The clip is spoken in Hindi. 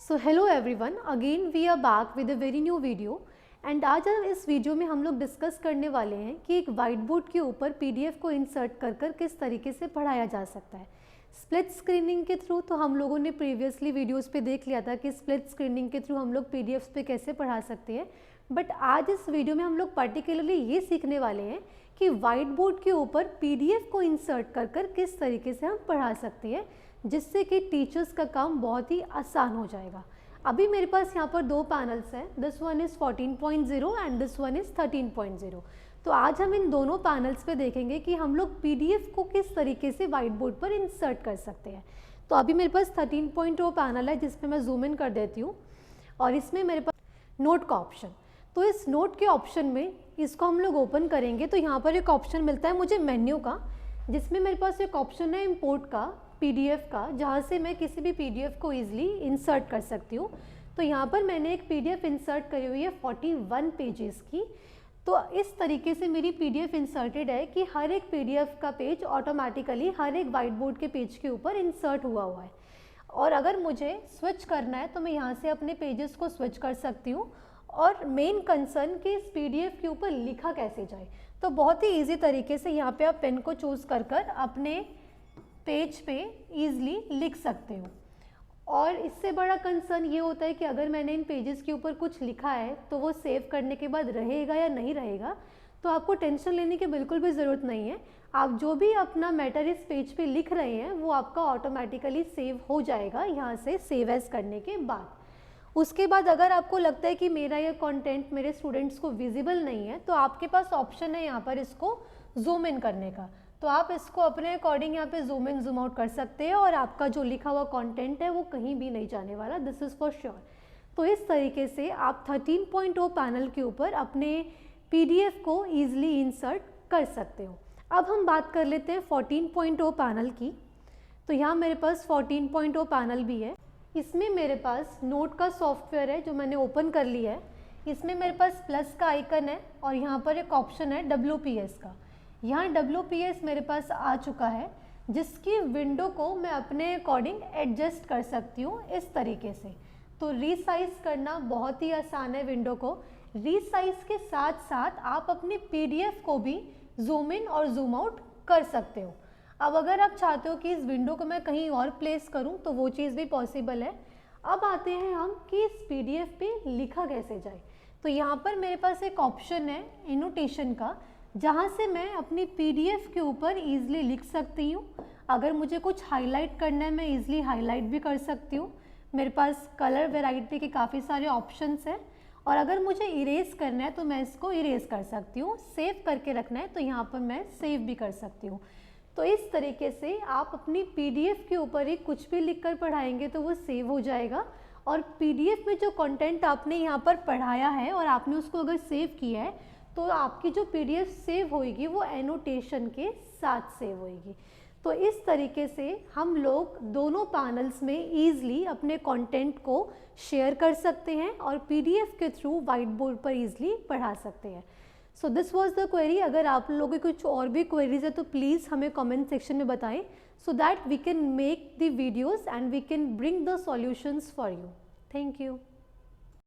So hello everyone, again we are back with a very new video. And आज इस वीडियो में हम लोग डिस्कस करने वाले हैं कि एक वाइट बोर्ड के ऊपर पीडीएफ को इंसर्ट कर कर किस तरीके से पढ़ाया जा सकता है। स्प्लिट स्क्रीनिंग के थ्रू तो हम लोगों ने प्रीवियसली वीडियोस पे देख लिया था कि स्प्लिट स्क्रीनिंग के थ्रू हम लोग पीडीएफ्स पे कैसे पढ़ा सकते हैं। बट आज इस वीडियो में हम लोग पर्टिकुलरली ये सीखने वाले हैं कि वाइट बोर्ड के ऊपर पीडीएफ को इंसर्ट कर कर किस तरीके से हम पढ़ा सकते हैं, जिससे कि टीचर्स का काम बहुत ही आसान हो जाएगा। अभी मेरे पास यहाँ पर दो पैनल्स हैं, this one is 14.0 and this one is 13.0। तो आज हम इन दोनों पैनल्स पे देखेंगे कि हम लोग पीडीएफ को किस तरीके से वाइट बोर्ड पर इंसर्ट कर सकते हैं। तो अभी मेरे पास 13.0 पैनल है जिसमें मैं जूम इन कर देती हूँ और इसमें मेरे पास नोट का ऑप्शन। तो इस नोट के ऑप्शन में इसको हम लोग ओपन करेंगे तो यहाँ पर एक ऑप्शन मिलता है मुझे मेन्यू का, जिसमें मेरे पास एक ऑप्शन है इंपोर्ट का पीडीएफ का, जहाँ से मैं किसी भी पीडीएफ को इजीली इंसर्ट कर सकती हूँ। तो यहाँ पर मैंने एक पीडीएफ इंसर्ट करी हुई है 41 पेजेस की। तो इस तरीके से मेरी पीडीएफ इंसर्टेड है कि हर एक पीडीएफ का पेज ऑटोमेटिकली हर एक वाइट बोर्ड के पेज के ऊपर इंसर्ट हुआ है। और अगर मुझे स्विच करना है तो मैं यहाँ से अपने पेजेस को स्विच कर सकती हूँ। और मेन कंसर्न कि इस पीडीएफ के ऊपर लिखा कैसे जाए, तो बहुत ही इजी तरीके से यहाँ पे आप पेन को चूज़ कर कर अपने पेज पे ईज़िली लिख सकते हो। और इससे बड़ा कंसर्न ये होता है कि अगर मैंने इन पेजेस के ऊपर कुछ लिखा है तो वो सेव करने के बाद रहेगा या नहीं रहेगा, तो आपको टेंशन लेने की बिल्कुल भी ज़रूरत नहीं है। आप जो भी अपना मैटर इस पेज पे लिख रहे हैं वो आपका ऑटोमेटिकली सेव हो जाएगा यहाँ से सेव एज करने के बाद। उसके बाद अगर आपको लगता है कि मेरा ये कंटेंट मेरे स्टूडेंट्स को विजिबल नहीं है, तो आपके पास ऑप्शन है यहाँ पर इसको जूम इन करने का। तो आप इसको अपने अकॉर्डिंग यहाँ पे जूम इन जूम आउट कर सकते हैं और आपका जो लिखा हुआ कंटेंट है वो कहीं भी नहीं जाने वाला, दिस इज़ फॉर श्योर। तो इस तरीके से आप 13.0 पैनल के ऊपर अपने पीडीएफ को ईजिली इंसर्ट कर सकते हो। अब हम बात कर लेते हैं 14.0 पैनल की। तो यहाँ मेरे पास 14.0 पैनल भी है। इसमें मेरे पास नोट का सॉफ्टवेयर है जो मैंने ओपन कर लिया है। इसमें मेरे पास प्लस का आइकन है और यहाँ पर एक ऑप्शन है WPS का। यहाँ WPS मेरे पास आ चुका है, जिसकी विंडो को मैं अपने अकॉर्डिंग एडजस्ट कर सकती हूँ इस तरीके से। तो रीसाइज करना बहुत ही आसान है विंडो को। रीसाइज के साथ साथ आप अपने पीडीएफ को भी जूम इन और जूम आउट कर सकते हो। अब अगर आप चाहते हो कि इस विंडो को मैं कहीं और प्लेस करूं तो वो चीज़ भी पॉसिबल है। अब आते हैं हम कि इस पीडीएफ पे लिखा कैसे जाए। तो यहाँ पर मेरे पास एक ऑप्शन है एनोटेशन का, जहाँ से मैं अपनी पीडीएफ के ऊपर ईजिली लिख सकती हूँ। अगर मुझे कुछ हाईलाइट करना है मैं ईजिली हाईलाइट भी कर सकती हूँ। मेरे पास कलर वेराइटी के काफ़ी सारे ऑप्शंस हैं। और अगर मुझे इरेज करना है तो मैं इसको इरेज कर सकती हूँ। सेव करके रखना है तो यहाँ पर मैं सेव भी कर सकती हूँ। तो इस तरीके से आप अपनी पीडीएफ के ऊपर ही कुछ भी लिखकर पढ़ाएंगे तो वो सेव हो जाएगा। और पीडीएफ में जो कंटेंट आपने यहाँ पर पढ़ाया है और आपने उसको अगर सेव किया है तो आपकी जो पीडीएफ सेव होएगी वो एनोटेशन के साथ सेव होएगी। तो इस तरीके से हम लोग दोनों पैनल्स में ईजिली अपने कंटेंट को शेयर कर सकते हैं और पीडीएफ के थ्रू वाइट बोर्ड पर ईजिली पढ़ा सकते हैं। So this was the query. अगर आप लोगों की कुछ और भी क्वेरीज है तो प्लीज़ हमें कमेंट सेक्शन में बताएं, so that we can make the videos and we can bring the solutions for you. Thank you.